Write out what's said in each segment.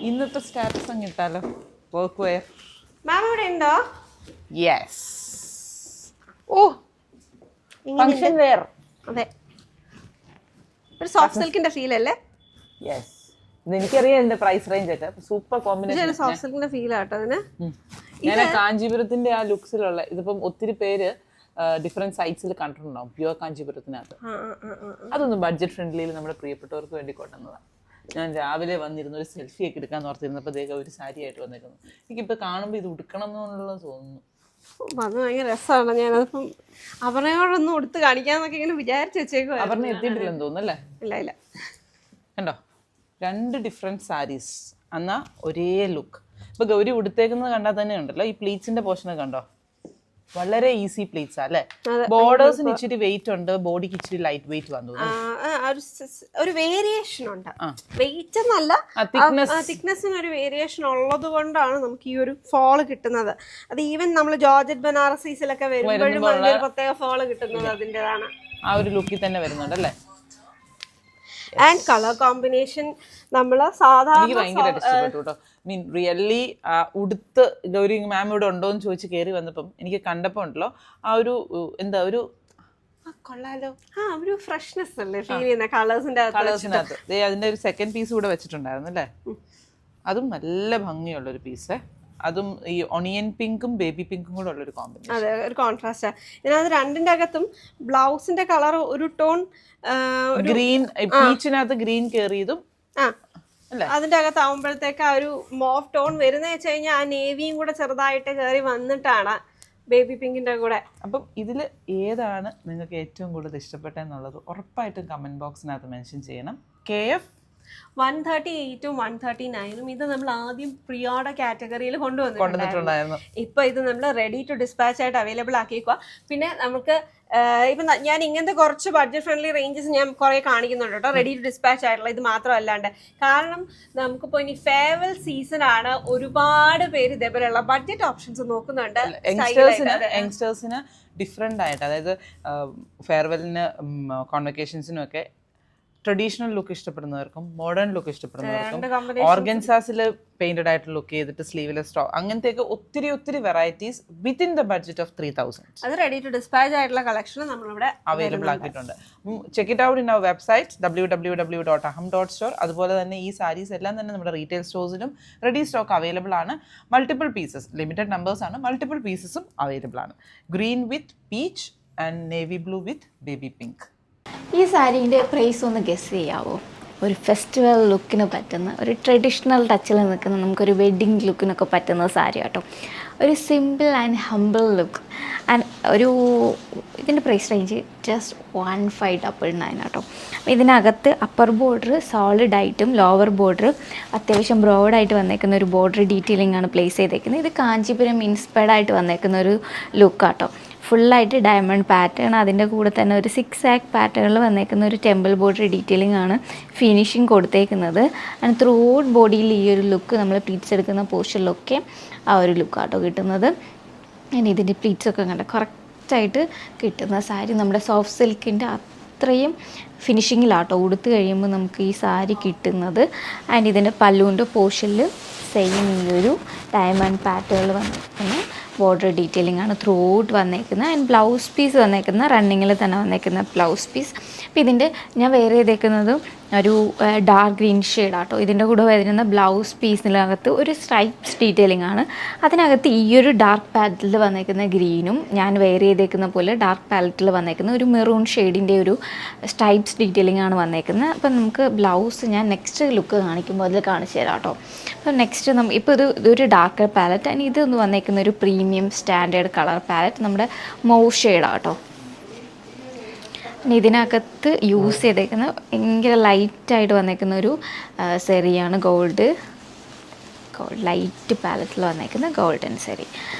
ഇന്നത്തെ സ്റ്റാറ്റസ് അങ്ങ് ഇട്ടാലോ? Work wear. മാം ഇവിടെ ഉണ്ടോ? യെസ്. ഓ, ഫംഗ്ഷൻ വെയർ. അതെ, ഒരു സോഫ്റ്റ് സിൽക്കിന്റെ ഫീൽ അല്ലേ? യെസ്, ഇത് എനിക്കറിയാം എന്റെ പ്രൈസ് റേഞ്ച് ഒക്കെ. Super combination. സോഫ്റ്റ് സിൽക്കിന്റെ ഫീൽ ആട്ടോ അതിന്. ഞാൻ കാഞ്ചീപുരത്തിന്റെ ആ ലുക്സിലുള്ള ഇതിപ്പം ഒത്തിരി പേര് ഡിഫറെന്റ് സൈറ്റ്സിൽ കണ്ടിട്ടുണ്ടാവും. പ്യുവർ കാഞ്ചീപുരത്തിനകത്ത് അതൊന്ന് ബഡ്ജറ്റ് ഫ്രണ്ട്ലിയിൽ നമ്മുടെ പ്രിയപ്പെട്ടവർക്ക് വേണ്ടി കൊണ്ടുവന്നതാണ്. ഞാൻ രാവിലെ വന്നിരുന്ന ഒരു സെൽഫി ഒക്കെ എടുക്കാൻ ഓർത്തിരുന്നപ്പോൾ അദ്ദേഹം ഒരു സാരി ആയിട്ട് വന്നേക്കുന്നു. എനിക്കിപ്പോൾ കാണുമ്പോൾ ഇത് ഉടുക്കണം എന്നുള്ളത് തോന്നുന്നു. അത് ഭയങ്കര രസമാണ്. ഞാനതിപ്പം അവനോടൊന്നും ഉടുത്ത് കാണിക്കാന്നൊക്കെ ഇങ്ങനെ വിചാരിച്ചു വെച്ചേക്കും. അവരുടെ എത്തിയിട്ടില്ലെന്ന് തോന്നുന്നല്ലേ? ഇല്ല ഇല്ല, കണ്ടോ, 2 ഡിഫറെന്റ് സാരീസ് എന്നാ ഒരേ ലുക്ക്. ഇപ്പൊ ഗൗരി ഉടുത്തേക്കുന്നത് കണ്ടാൽ തന്നെ ഉണ്ടല്ലോ, ഈ പ്ലീറ്റ്സിന്റെ പോർഷനൊക്കെ കണ്ടോ, വളരെ ഈസി പ്ലീറ്റ്സ് അല്ലേ. ബോർഡേഴ്സിന് ഇച്ചിരി വെയിറ്റ് ഉണ്ട്, ബോഡിക്ക് ഇച്ചിരി ലൈറ്റ് വെയിറ്റ് വന്നു. ഒരു വേരിയേഷൻ ഉണ്ട്, വെയിറ്റ് എന്നല്ല തിക്നെസ്സിന് ഒരു വേരിയേഷൻ ഉള്ളത് കൊണ്ടാണ് നമുക്ക് ഈ ഒരു ഫോള് കിട്ടുന്നത്. അത് ഈവൻ നമ്മൾ ജോർജറ്റ് ബനാറസീസിലൊക്കെ വരുമ്പോഴും അതിന്റെ പ്രത്യേക ഫോള് കിട്ടുന്നത് അതിൻ്റെതാണ്. ആ ഒരു ലുക്കിൽ തന്നെ വരുന്നുണ്ടല്ലേ. ആൻഡ് കളർ കോമ്പിനേഷൻ നമ്മള് സാധാരണ എനിക്ക് ഭയങ്കരമായിട്ട് ഇഷ്ടപ്പെട്ടു കേട്ടോ. മീൻ റിയലി ഉടുത്ത് ഗൗരി മാം ഇവിടെ ഉണ്ടോ എന്ന് ചോദിച്ച് കയറി വന്നപ്പം എനിക്ക് കണ്ടപ്പോൾ ഉണ്ടല്ലോ ആ ഒരു എന്താ ഒരു കൊള്ളാലോ, ഒരു ഫ്രഷ്നെസ് അല്ലേ ഫീൽ ചെയ്യുന്ന കളേഴ്സിനകത്ത്. അതിന്റെ ഒരു സെക്കൻഡ് പീസ് കൂടെ വെച്ചിട്ടുണ്ടായിരുന്നു അല്ലേ, അതും നല്ല ഭംഗിയുള്ളൊരു പീസ്. അതും ഈ ഒണിയൻ പിങ്കും ബേബി പിങ്കും കൂടെ ഉള്ളൊരു കോമ്പിനേഷൻ. അതെ, ഒരു കോൺട്രാസ്റ്റ്. ഇതിനകത്ത് രണ്ടിന്റെ അകത്തും ബ്ലൗസിന്റെ കളർ ഒരു ടോൺ ഗ്രീൻ, പീച്ചിനകത്ത് ഗ്രീൻ കയറിയതും അതിന്റെ അകത്ത് ആവുമ്പോഴത്തേക്ക് ആ ഒരു മോഫ് ടോൺ വരുന്ന വെച്ച് കഴിഞ്ഞാൽ ആ നേവിയും കൂടെ ചെറുതായിട്ട് കയറി വന്നിട്ടാണ് ബേബി പിങ്കിന്റെ കൂടെ. അപ്പം ഇതിൽ ഏതാണ് നിങ്ങൾക്ക് ഏറ്റവും കൂടുതൽ ഇഷ്ടപ്പെട്ടെന്നുള്ളത് ഉറപ്പായിട്ടും കമന്റ് ബോക്സിനകത്ത് മെൻഷൻ ചെയ്യണം. KF 138ഉം 139ഉം ഇത് നമ്മൾ ആദ്യം പ്രീ ഓർഡർ കാറ്റഗറിയിൽ കൊണ്ടുവന്നിട്ടുണ്ടായിരുന്നു. ഇപ്പൊ ഇത് നമ്മൾ റെഡി ടു ഡിസ്പാച്ച് ആയിട്ട് അവൈലബിൾ ആക്കിയേക്കുക. പിന്നെ നമുക്ക് ഇപ്പൊ ഞാൻ ഇങ്ങനത്തെ കുറച്ച് ബഡ്ജറ്റ് ഫ്രണ്ട്ലി റേഞ്ചസ് ഞാൻ കുറെ കാണിക്കുന്നുണ്ട് കേട്ടോ, റെഡി ടു ഡിസ്പാച്ച് ആയിട്ടുള്ള. ഇത് മാത്രമല്ലാണ്ട് കാരണം നമുക്കിപ്പോ ഇനി ഫെയർവെൽ സീസൺ ആണ്, ഒരുപാട് പേര് ഇതേപോലെയുള്ള ബഡ്ജറ്റ് ഓപ്ഷൻസ് നോക്കുന്നുണ്ട്. യങ്സ്റ്റേഴ്സിന് ഡിഫറെന്റ് ആയിട്ട്, അതായത് ഫെയർവെല്ലിന് കോൺവെക്കേഷൻസിനും ഒക്കെ ട്രഡീഷണൽ ലുക്ക് ഇഷ്ടപ്പെടുന്നവർക്കും മോഡേൺ ലുക്ക് ഇഷ്ടപ്പെടുന്നവർക്കും ഓർഗൻസാസിൽ പെയിന്റഡ് ആയിട്ട് ലുക്ക് ചെയ്തിട്ട് സ്ലീവ്ലെസ് ടോപ്പ്, അങ്ങനത്തെയൊക്കെ ഒത്തിരി ഒത്തിരി varieties within the budget of 3000 അത് റെഡി ടു ഡിസ്പാച്ച് ആയിട്ടുള്ള കളക്ഷൻ നമ്മളിവിടെ അവൈലബിൾ ആക്കിയിട്ടുണ്ട്. Check it out in our website www.aham.store. അതുപോലെ തന്നെ ഈ സാരീസ് എല്ലാം തന്നെ നമ്മുടെ റീറ്റെയിൽ സ്റ്റോഴ്സിലും റെഡി സ്റ്റോക്ക് അവൈലബിൾ ആണ്. മൾട്ടിപ്പിൾ പീസസ്, ലിമിറ്റഡ് നമ്പേഴ്സ് ആണ്, മൾട്ടിപ്പിൾ പീസസും അവൈലബിൾ ആണ്. Green with peach and navy blue with baby pink. ഈ സാരീൻ്റെ പ്രൈസ് ഒന്ന് ഗസ് ചെയ്യാവോ? ഒരു ഫെസ്റ്റിവൽ ലുക്കിന് പറ്റുന്ന, ഒരു ട്രഡീഷണൽ ടച്ചിൽ നിൽക്കുന്ന, നമുക്കൊരു വെഡ്ഡിങ് ലുക്കിനൊക്കെ പറ്റുന്ന സാരി കേട്ടോ. ഒരു simple and humble look. And ഇതിൻ്റെ പ്രൈസ് റേഞ്ച് ജസ്റ്റ് 1599 കേട്ടോ. ഇതിനകത്ത് അപ്പർ ബോർഡർ സോളിഡ് ആയിട്ടും ലോവർ ബോർഡർ അത്യാവശ്യം ബ്രോഡായിട്ട് വന്നേക്കുന്ന ഒരു ബോർഡർ ഡീറ്റെയിലിംഗ് ആണ് പ്ലേസ് ചെയ്തേക്കുന്നത്. ഇത് കാഞ്ചീപുരം ഇൻസ്പയർഡ് ആയിട്ട് വന്നേക്കുന്ന ഒരു ലുക്കാട്ടോ. ഫുള്ളായിട്ട് ഡയമണ്ട് പാറ്റേൺ, അതിൻ്റെ കൂടെ തന്നെ ഒരു 6 ആക്ക് പാറ്റേണിൽ വന്നേക്കുന്ന ഒരു ടെമ്പിൾ ബോർഡർ ഡീറ്റെയിലിംഗ് ആണ് ഫിനിഷിങ് കൊടുത്തേക്കുന്നത്. ആൻഡ് ത്രൂ ഔട്ട് ബോഡിയിൽ ഈ ഒരു ലുക്ക് നമ്മൾ പ്ലീറ്റ്സ് എടുക്കുന്ന പോർഷനിലൊക്കെ ആ ഒരു ലുക്കാട്ടോ കിട്ടുന്നത്. ആൻഡ് ഇതിൻ്റെ പ്ലീറ്റ്സൊക്കെ കണ്ട കറക്റ്റായിട്ട് കിട്ടുന്ന സാരി നമ്മുടെ സോഫ്റ്റ് സിൽക്കിൻ്റെ അത്രയും ഫിനിഷിങ്ങിലാട്ടോ ഉടുത്ത് കഴിയുമ്പോൾ നമുക്ക് ഈ സാരി കിട്ടുന്നത്. ആൻഡ് ഇതിൻ്റെ പല്ലുവിൻ്റെ പോർഷനിൽ സെയിം ഈ ഒരു ഡയമണ്ട് പാറ്റേണിൽ വന്നിരിക്കുന്ന ബോർഡർ ഡീറ്റെയിലിംഗ് ആണ് ത്രൂ ഔട്ട് വന്നേക്കുന്നത്. ആൻഡ് ബ്ലൗസ് പീസ് വന്നേക്കുന്ന റണ്ണിങ്ങിൽ തന്നെ വന്നേക്കുന്ന ബ്ലൗസ് പീസ്. അപ്പോൾ ഇതിൻ്റെ ഞാൻ വേറെ ചെയ്തേക്കുന്നത് ഒരു ഡാർക്ക് ഗ്രീൻ ഷെയ്ഡാട്ടോ. ഇതിൻ്റെ കൂടെ വരുന്ന ബ്ലൗസ് പീസിനകത്ത് ഒരു സ്ട്രൈപ്സ് ഡീറ്റെയിലിംഗ് ആണ്. അതിനകത്ത് ഈ ഒരു ഡാർക്ക് പാലറ്റിൽ വന്നേക്കുന്ന ഗ്രീനും ഞാൻ വേറെ ചെയ്തേക്കുന്ന പോലെ ഡാർക്ക് പാലറ്റിൽ വന്നേക്കുന്ന ഒരു മെറൂൺ ഷെയ്ഡിൻ്റെ ഒരു സ്ട്രൈപ്സ് ഡീറ്റെയിലിംഗ് ആണ് വന്നേക്കുന്നത്. അപ്പം നമുക്ക് ബ്ലൗസ് ഞാൻ നെക്സ്റ്റ് ലുക്ക് കാണിക്കുമ്പോൾ അതിൽ കാണിച്ചു തരാം കേട്ടോ. അപ്പോൾ നെക്സ്റ്റ് ഇപ്പോൾ ഇതൊരു ഡാർക്കർ പാലറ്റ്. ആൻഡ് ഇതൊന്ന് വന്നേക്കുന്ന ഒരു പ്രീമിയം സ്റ്റാൻഡേർഡ് കളർ പാലറ്റ്, നമ്മുടെ മൗവ് ഷെയ്ഡാണ് കേട്ടോ. പിന്നെ ഇതിനകത്ത് യൂസ് ചെയ്തേക്കുന്ന ഭയങ്കര ലൈറ്റായിട്ട് വന്നേക്കുന്ന ഒരു സെറിയാണ് ഗോൾഡ് ലൈറ്റ് പാലറ്റിൽ വന്നേക്കുന്ന ഗോൾഡൻ സെറി.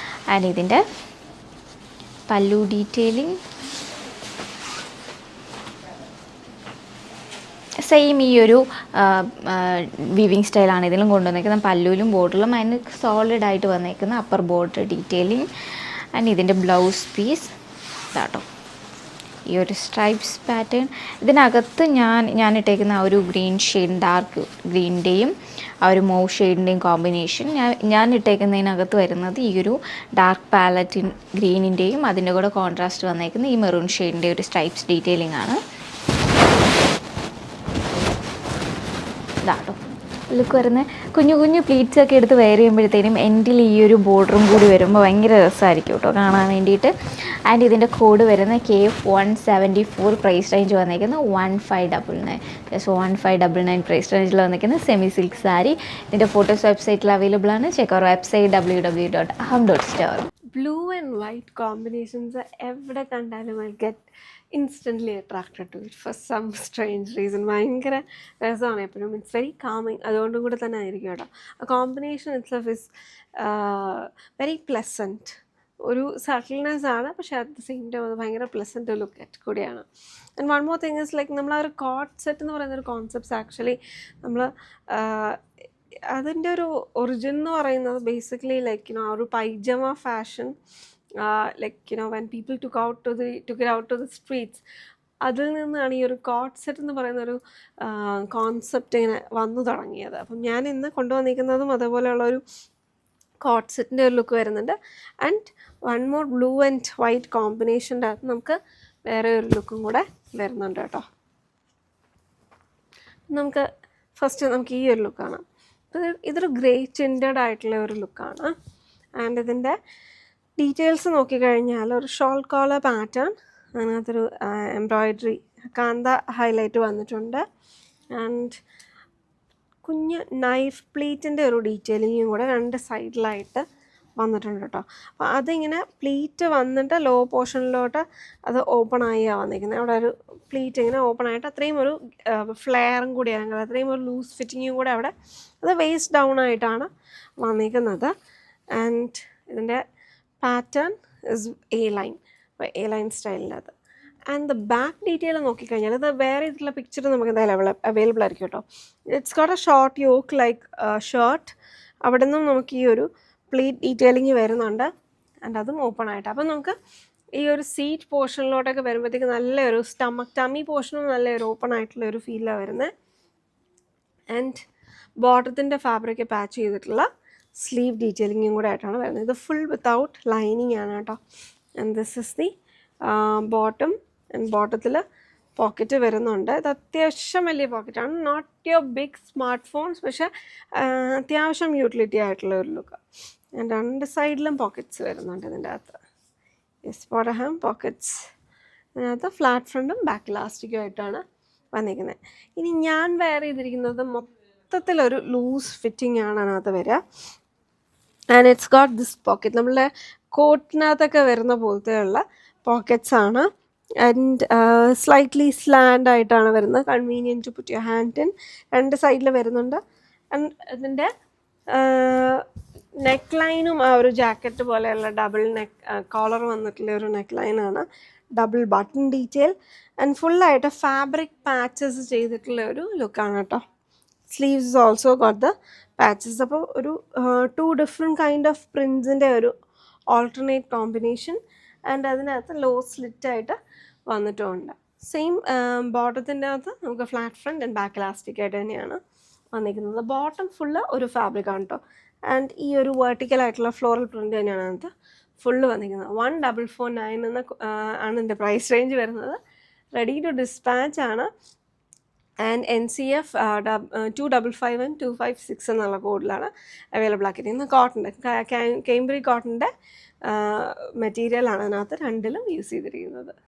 ആൻഡ് ഇതിൻ്റെ പല്ലു ഡീറ്റെയിലിംഗ് സെയിം ഈ ഒരു വീവിങ് സ്റ്റൈലാണ് ഇതിലും കൊണ്ടുവന്നേക്കുന്നത്. പല്ലുവിലും ബോർഡറിലും അതിന് സോളിഡായിട്ട് വന്നേക്കുന്ന അപ്പർ ബോർഡർ ഡീറ്റെയിലിംഗ്. ആൻഡ് ഇതിൻ്റെ ബ്ലൗസ് പീസ് ഇതാട്ടോ. ഈ ഒരു സ്ട്രൈപ്സ് പാറ്റേൺ. ഇതിനകത്ത് ഞാൻ ഇട്ടേക്കുന്ന ആ ഒരു ഗ്രീൻ ഷെയ്ഡ്, ഡാർക്ക് ഗ്രീനിൻ്റെയും ആ ഒരു മൗ ഷെയ്ഡിൻ്റെയും കോമ്പിനേഷൻ, ഞാൻ ഇട്ടേക്കുന്നതിനകത്ത് വരുന്നത് ഈ ഒരു ഡാർക്ക് പാലറ്റിൻ ഗ്രീനിൻ്റെയും അതിൻ്റെ കൂടെ കോൺട്രാസ്റ്റ് വന്നേക്കുന്ന ഈ മെറൂൺ ഷെയ്ഡിൻ്റെ ഒരു സ്ട്രൈപ്സ് ഡീറ്റെയിലിംഗ് ആണ്. ഇതാട്ടോ ലുക്ക് വരുന്നത്. കുഞ്ഞു കുഞ്ഞു പ്ലീറ്റ്സ് ഒക്കെ എടുത്ത് വെയർ ചെയ്യുമ്പോഴത്തേനും എൻഡിൽ ഈ ഒരു ബോർഡറും കൂടി വരുമ്പോൾ ഭയങ്കര രസമായിരിക്കും കേട്ടോ കാണാൻ വേണ്ടിയിട്ട്. ആൻഡ് ഇതിൻ്റെ കോഡ് വരുന്നത് KF174, പ്രൈസ് റേഞ്ച് വന്നിരിക്കുന്നത് 1599. ജസ്റ്റ് 1599 പ്രൈസ് റേഞ്ചിൽ വന്നിരിക്കുന്ന സെമി സിൽക്ക് സാരി. ഇതിൻ്റെ ഫോട്ടോസ് വെബ്സൈറ്റിൽ അവൈലബിൾ ആണ്. Check our website www.aham.store. Blue and white combinations എവിടെ കണ്ടാലും I get instantly attracted to it for some strange reason. ഭയങ്കര രസമാണ് എപ്പോഴും. It's very calming. അതുകൊണ്ടും കൂടെ തന്നെ ആയിരിക്കും കേട്ടോ. ആ combination itself is very pleasant. ഒരു സട്ടിൽനെസ് ആണ്, പക്ഷേ അറ്റ് ദ സെയിം ടൈം അത് ഭയങ്കര പ്ലസൻറ്റ് ലുക്ക് അറ്റ് കൂടിയാണ്. And one more thing is like നമ്മൾ ആ ഒരു കോട്ട് സെറ്റ് എന്ന് പറയുന്ന ഒരു കോൺസെപ്റ്റ്സ് ആക്ച്വലി നമ്മൾ അതിൻ്റെ ഒരു ഒറിജിൻ എന്ന് പറയുന്നത് ബേസിക്കലി ലൈക്ക് ആ ഒരു pyjama fashion, like when people took it out to the streets, അതിൽ നിന്നാണ് ഈ ഒരു കോട്ട് സെറ്റ് എന്ന് പറയുന്നൊരു കോൺസെപ്റ്റ് ഇങ്ങനെ വന്നു തുടങ്ങിയത്. അപ്പം ഞാൻ ഇന്ന് കൊണ്ടുവന്നിരിക്കുന്നതും അതേപോലെയുള്ളൊരു കോട്ട് സെറ്റിൻ്റെ ഒരു ലുക്ക് വരുന്നുണ്ട്. And one more blue and white കോമ്പിനേഷൻ്റെ അകത്ത് നമുക്ക് വേറെ ഒരു ലുക്കും കൂടെ വരുന്നുണ്ട് കേട്ടോ. നമുക്ക് ഈ ഒരു ലുക്ക് കാണാം. ഇതൊരു ഗ്രേ ടിൻറ്റഡ് ആയിട്ടുള്ള ഒരു ലുക്കാണ്. ആൻഡ് ഇതിൻ്റെ ഡീറ്റെയിൽസ് നോക്കിക്കഴിഞ്ഞാൽ ഒരു ഷോൾ കോളർ പാറ്റേൺ, അതിനകത്തൊരു എംബ്രോയിഡറി കാന്ത ഹൈലൈറ്റ് വന്നിട്ടുണ്ട്. ആൻഡ് കുഞ്ഞ് നൈഫ് പ്ലീറ്റിൻ്റെ ഒരു ഡീറ്റെയിലിങ്ങും കൂടെ രണ്ട് സൈഡിലായിട്ട് വന്നിട്ടുണ്ട് കേട്ടോ. അപ്പോൾ അതിങ്ങനെ പ്ലീറ്റ് വന്നിട്ട് ലോ പോർഷനിലോട്ട് അത് ഓപ്പൺ ആയിയാണ് വന്നിരിക്കുന്നത്. അവിടെ ഒരു പ്ലീറ്റ് ഇങ്ങനെ ഓപ്പൺ ആയിട്ട് അത്രയും ഒരു ഫ്ലെയറും കൂടിയാണ്, അത്രയും ഒരു ലൂസ് ഫിറ്റിങ്ങും കൂടെ അവിടെ. അത് വേസ്റ്റ് ഡൗൺ ആയിട്ടാണ് വന്നിരിക്കുന്നത്. ആൻഡ് ഇതിൻ്റെ പാറ്റേൺ ഇസ് A-line, അപ്പോൾ A-line സ്റ്റൈലിൻ്റെ അത്. ആൻഡ് ദ ബാക്ക് ഡീറ്റെയിൽ നോക്കിക്കഴിഞ്ഞാൽ ഇത് വേറെ ഇതിലുള്ള പിക്ചർ നമുക്ക് എന്തായാലും അവൈലബിൾ ആയിരിക്കും കേട്ടോ. It's got a short yoke like shirt. അവിടെ നിന്നും നമുക്ക് ഈ ഒരു പ്ലീറ്റ് ഡീറ്റെയിലിങ് വരുന്നുണ്ട്. ആൻഡ് അതും ഓപ്പൺ ആയിട്ട്. അപ്പം നമുക്ക് ഈ ഒരു സീറ്റ് പോർഷനിലോട്ടൊക്കെ വരുമ്പോഴത്തേക്ക് നല്ലൊരു ടമ്മി പോർഷനും നല്ലൊരു ഓപ്പൺ ആയിട്ടുള്ള ഒരു ഫീലാണ് വരുന്നത്. ആൻഡ് ബോട്ടത്തിൻ്റെ ഫാബ്രിക് പാച്ച് ചെയ്തിട്ടുള്ള സ്ലീവ് ഡീറ്റെയിലിങ്ങും കൂടെ ആയിട്ടാണ് വരുന്നത്. ഇത് ഫുൾ വിത്തൗട്ട് ലൈനിങ് ആണ് കേട്ടോ. And this is the bottom. And ബോട്ടത്തിൽ പോക്കറ്റ് വരുന്നുണ്ട്. ഇത് അത്യാവശ്യം വലിയ പോക്കറ്റാണ്. Not your big smart phones, പക്ഷേ അത്യാവശ്യം യൂട്ടിലിറ്റി ആയിട്ടുള്ള ഒരു ലുക്ക്. ആൻഡ് രണ്ട് സൈഡിലും പോക്കറ്റ്സ് വരുന്നുണ്ട് ഇതിൻ്റെ അകത്ത്. Yes, Aham pockets. ഇതിനകത്ത് ഫ്ലാറ്റ് ഫ്രണ്ടും ബാക്ക് ഇലാസ്റ്റിക്കും ആയിട്ടാണ് വന്നിരിക്കുന്നത്. ഇനി ഞാൻ വെയർ ചെയ്തിരിക്കുന്നത് മൊത്തത്തിലൊരു ലൂസ് ഫിറ്റിംഗ് ആണ് അതിനകത്ത് വരിക. And it's got this pocket. നമ്മളുടെ കോട്ടിനകത്തൊക്കെ വരുന്ന പോലത്തെ ഉള്ള പോക്കറ്റ്സ് ആണ്. ആൻഡ് സ്ലൈറ്റ്ലി സ്ലാൻഡ് ആയിട്ടാണ് വരുന്നത്. Convenient to put your hand in. രണ്ട് സൈഡിൽ വരുന്നുണ്ട്. ആൻഡ് ഇതിൻ്റെ നെക്ക് ലൈനും ആ ഒരു ജാക്കറ്റ് പോലെയുള്ള ഡബിൾ കോളർ വന്നിട്ടുള്ള ഒരു നെക്ക് ലൈനാണ്. ഡബിൾ ബട്ടൺ ഡീറ്റെയിൽ ആൻഡ് ഫുള്ളായിട്ട് ഫാബ്രിക് പാച്ചസ് ചെയ്തിട്ടുള്ള ഒരു ലുക്കാണ് കേട്ടോ. Sleeves also got the patches. അപ്പോൾ ഒരു 2 ഡിഫറെൻറ്റ് കൈൻഡ് ഓഫ് പ്രിൻസിൻ്റെ ഒരു ഓൾട്ടർനേറ്റ് കോമ്പിനേഷൻ. ആൻഡ് അതിനകത്ത് ലോ സ്ലിറ്റായിട്ട് വന്നിട്ടുമുണ്ട്. സെയിം ബോട്ടത്തിൻ്റെ അകത്ത് നമുക്ക് flat front and back elastic ആയിട്ട് തന്നെയാണ് വന്നിരിക്കുന്നത്. ബോട്ടം ഫുള്ള് ഒരു ഫാബ്രിക്കാണ് കേട്ടോ. ആൻഡ് ഈ ഒരു വെർട്ടിക്കലായിട്ടുള്ള ഫ്ലോറൽ പ്രിൻ്റ് തന്നെയാണ് അതിനകത്ത് ഫുള്ള് വന്നിരിക്കുന്നത്. 1449 എന്ന ആണ് എൻ്റെ പ്രൈസ് റേഞ്ച് വരുന്നത്. റെഡി ടു ഡിസ്പാച്ച് ആണ്. ആൻഡ് NCF 255 and 256 എന്നുള്ള കോഡിലാണ് അവൈലബിൾ ആക്കിയിരിക്കുന്നത്. കോട്ടൻ്റെ കേംബ്രി കോട്ടൻ്റെ മെറ്റീരിയലാണ് അതിനകത്ത് രണ്ടിലും യൂസ് ചെയ്തിരിക്കുന്നത്.